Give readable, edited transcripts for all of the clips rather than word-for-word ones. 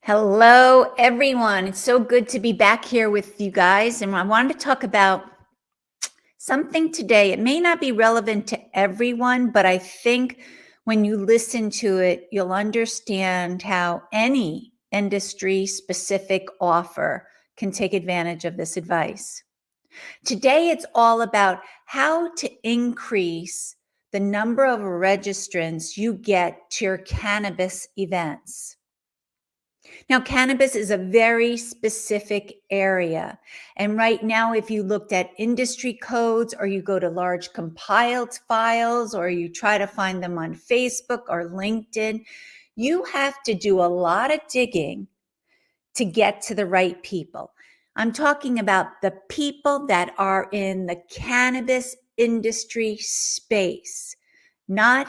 Hello, everyone. It's so good to be back here with you guys. And I wanted to talk about something today. It may not be relevant to everyone, but I think when you listen to it, you'll understand how any industry specific offer can take advantage of this advice. Today, it's all about how to increase the number of registrants you get to your cannabis events. Now, cannabis is a very specific area. And right now, if you looked at industry codes or you go to large compiled files or you try to find them on Facebook or LinkedIn, you have to do a lot of digging to get to the right people. I'm talking about the people that are in the cannabis industry space, not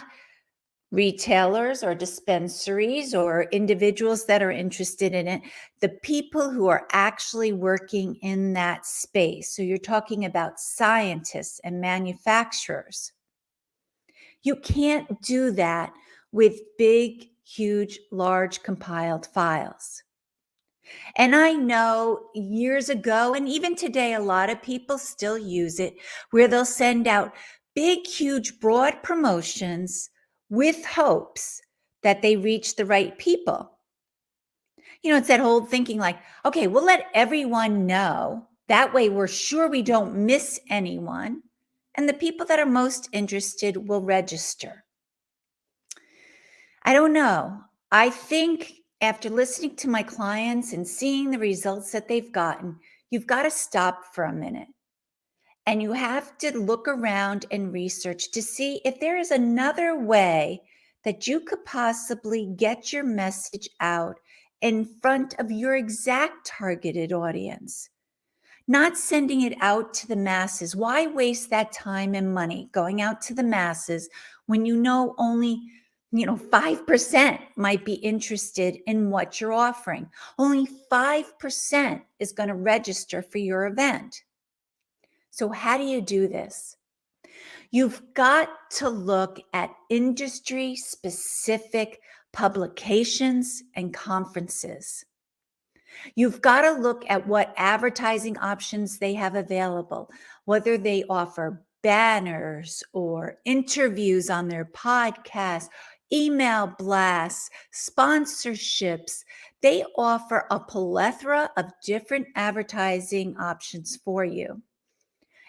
retailers or dispensaries or individuals that are interested in it, the people who are actually working in that space. So you're talking about scientists and manufacturers. You can't do that with big, huge, large compiled files. And I know years ago, and even today, a lot of people still use it, where they'll send out big, huge, broad promotions with hopes that they reach the right people. It's that whole thinking like, okay, we'll let everyone know. That way we're sure we don't miss anyone. And the people that are most interested will register. I don't know. I think after listening to my clients and seeing the results that they've gotten, you've got to stop for a minute and you have to look around and research to see if there is another way that you could possibly get your message out in front of your exact targeted audience. Not sending it out to the masses. Why waste that time and money going out to the masses when you know only 5% might be interested in what you're offering? Only 5% is going to register for your event. So how do you do this? You've got to look at industry specific publications and conferences. You've got to look at what advertising options they have available, whether they offer banners or interviews on their podcast, email blasts, sponsorships. They offer a plethora of different advertising options for you.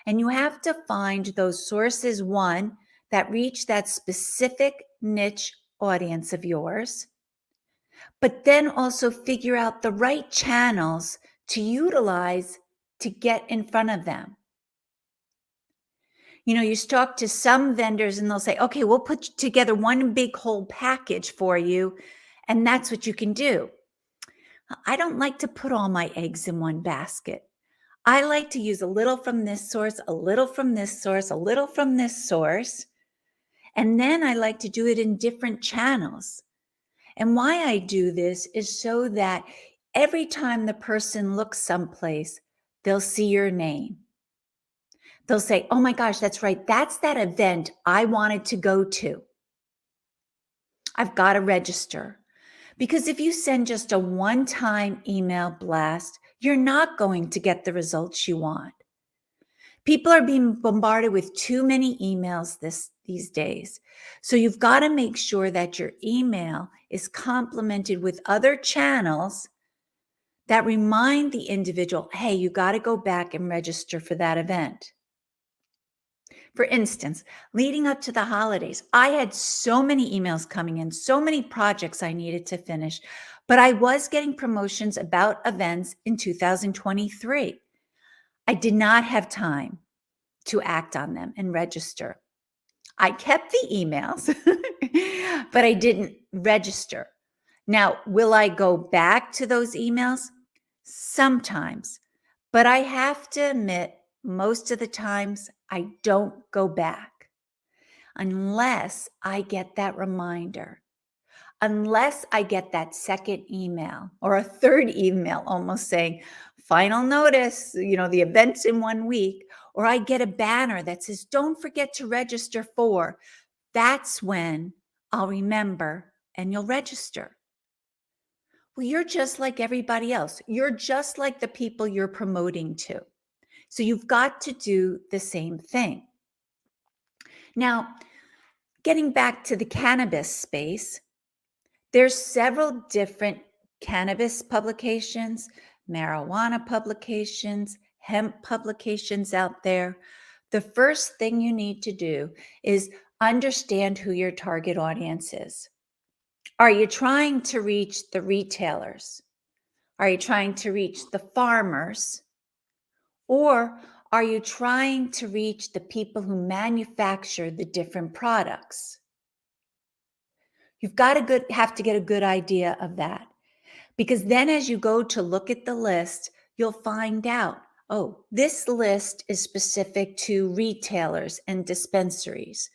And you have to find those sources, one, that reach that specific niche audience of yours, but then also figure out the right channels to utilize to get in front of them. You talk to some vendors and they'll say, okay, we'll put together one big whole package for you, and that's what you can do. I don't like to put all my eggs in one basket. I like to use a little from this source, a little from this source, a little from this source. And then I like to do it in different channels. And why I do this is so that every time the person looks someplace, they'll see your name. They'll say, oh my gosh, that's right. That's that event I wanted to go to. I've got to register. Because if you send just a one-time email blast, you're not going to get the results you want. People are being bombarded with too many emails these days. So you've got to make sure that your email is complemented with other channels that remind the individual, hey, you got to go back and register for that event. For instance, leading up to the holidays, I had so many emails coming in, so many projects I needed to finish, but I was getting promotions about events in 2023. I did not have time to act on them and register. I kept the emails, but I didn't register. Now, will I go back to those emails? Sometimes, but I have to admit, most of the times I don't go back unless I get that reminder, unless I get that second email or a third email almost saying, final notice, the event's in 1 week, or I get a banner that says, don't forget to register for. That's when I'll remember and you'll register. Well, you're just like everybody else. You're just like the people you're promoting to. So you've got to do the same thing. Now, getting back to the cannabis space, there's several different cannabis publications, marijuana publications, hemp publications out there. The first thing you need to do is understand who your target audience is. Are you trying to reach the retailers? Are you trying to reach the farmers? Or are you trying to reach the people who manufacture the different products? You've got to have to get a good idea of that. Because then as you go to look at the list, you'll find out, oh, this list is specific to retailers and dispensaries.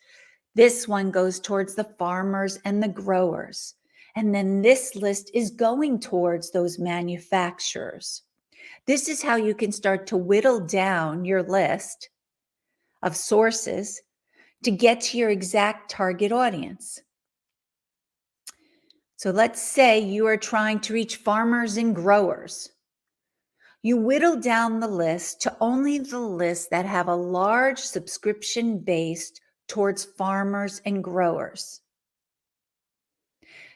This one goes towards the farmers and the growers. And then this list is going towards those manufacturers. This is how you can start to whittle down your list of sources to get to your exact target audience. So let's say you are trying to reach farmers and growers. You whittle down the list to only the lists that have a large subscription base towards farmers and growers.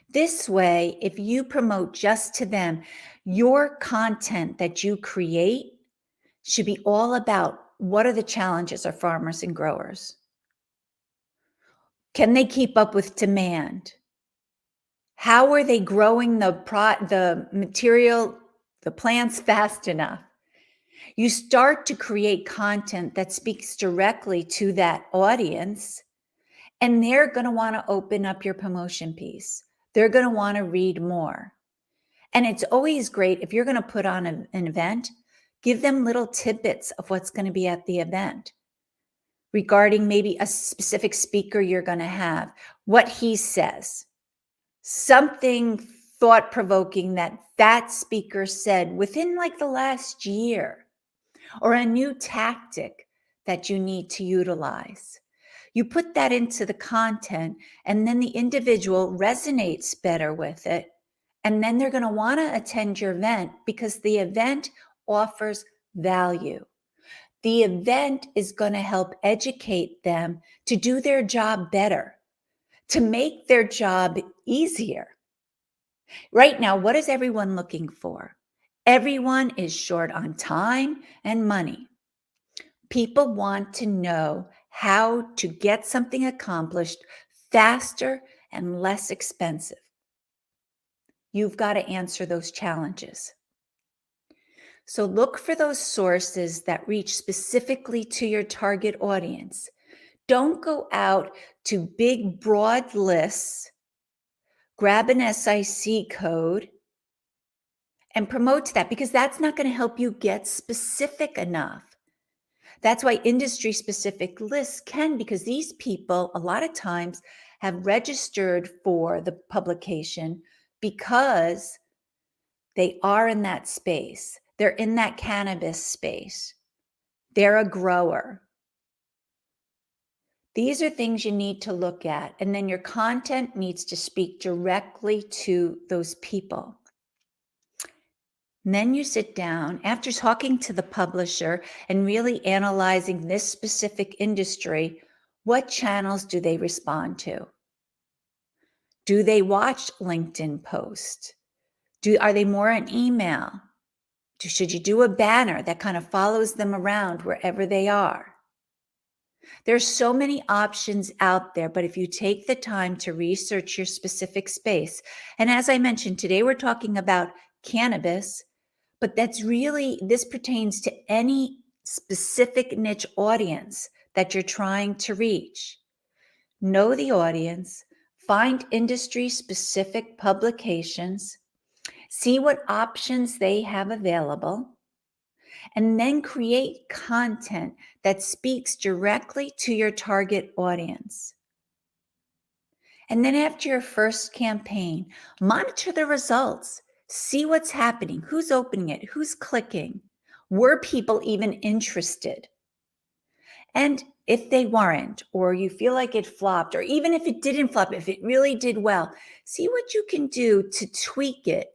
This way, if you promote just to them, your content that you create should be all about what are the challenges of farmers and growers? Can they keep up with demand? How are they growing the material, the plants fast enough? You start to create content that speaks directly to that audience, and they're going to want to open up your promotion piece. They're going to want to read more. And it's always great if you're going to put on an event, give them little tidbits of what's going to be at the event regarding maybe a specific speaker you're going to have, what he says, something thought-provoking that speaker said within like the last year, or a new tactic that you need to utilize. You put that into the content, and then the individual resonates better with it. And then they're going to want to attend your event because the event offers value. The event is going to help educate them to do their job better, to make their job easier. Right now, what is everyone looking for? Everyone is short on time and money. People want to know how to get something accomplished faster and less expensive. You've got to answer those challenges. So look for those sources that reach specifically to your target audience. Don't go out to big, broad lists, grab an SIC code, and promote that, because that's not going to help you get specific enough. That's why industry specific lists can, because these people a lot of times have registered for the publication because they are in that space. They're in that cannabis space. They're a grower. These are things you need to look at. And then your content needs to speak directly to those people. And then you sit down after talking to the publisher and really analyzing this specific industry. What channels do they respond to? Do they watch LinkedIn posts? Are they more an email? Should you do a banner that kind of follows them around wherever they are? There's so many options out there, but if you take the time to research your specific space, and as I mentioned, today we're talking about cannabis, but this pertains to any specific niche audience that you're trying to reach. Know the audience, find industry-specific publications, see what options they have available, and then create content that speaks directly to your target audience. And then after your first campaign, monitor the results. See what's happening, who's opening it, who's clicking. Were people even interested? And if they weren't, or you feel like it flopped, or even if it didn't flop, if it really did well, see what you can do to tweak it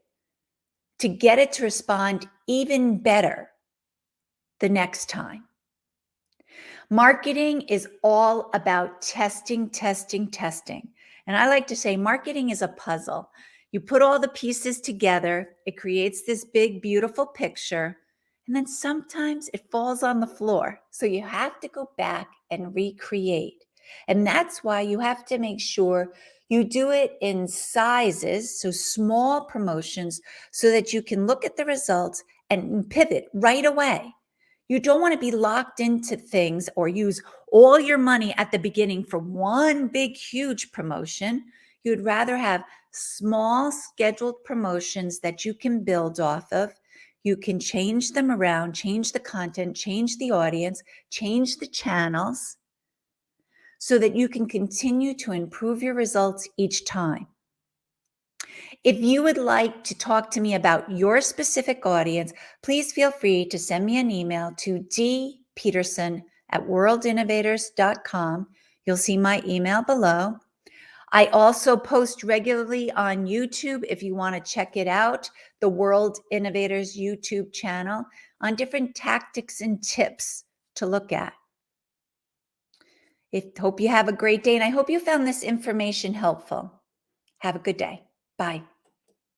to get it to respond even better the next time. Marketing is all about testing, testing, testing. And I like to say marketing is a puzzle. You put all the pieces together, it creates this big, beautiful picture, and then sometimes it falls on the floor. So you have to go back and recreate. And that's why you have to make sure you do it in sizes, so small promotions, so that you can look at the results and pivot right away. You don't want to be locked into things or use all your money at the beginning for one big, huge promotion. You'd rather have small scheduled promotions that you can build off of. You can change them around, change the content, change the audience, change the channels so that you can continue to improve your results each time. If you would like to talk to me about your specific audience, please feel free to send me an email to dpeterson@worldinnovators.com. You'll see my email below. I also post regularly on YouTube if you want to check it out, the World Innovators YouTube channel, on different tactics and tips to look at. Hope you have a great day, and I hope you found this information helpful. Have a good day. Bye.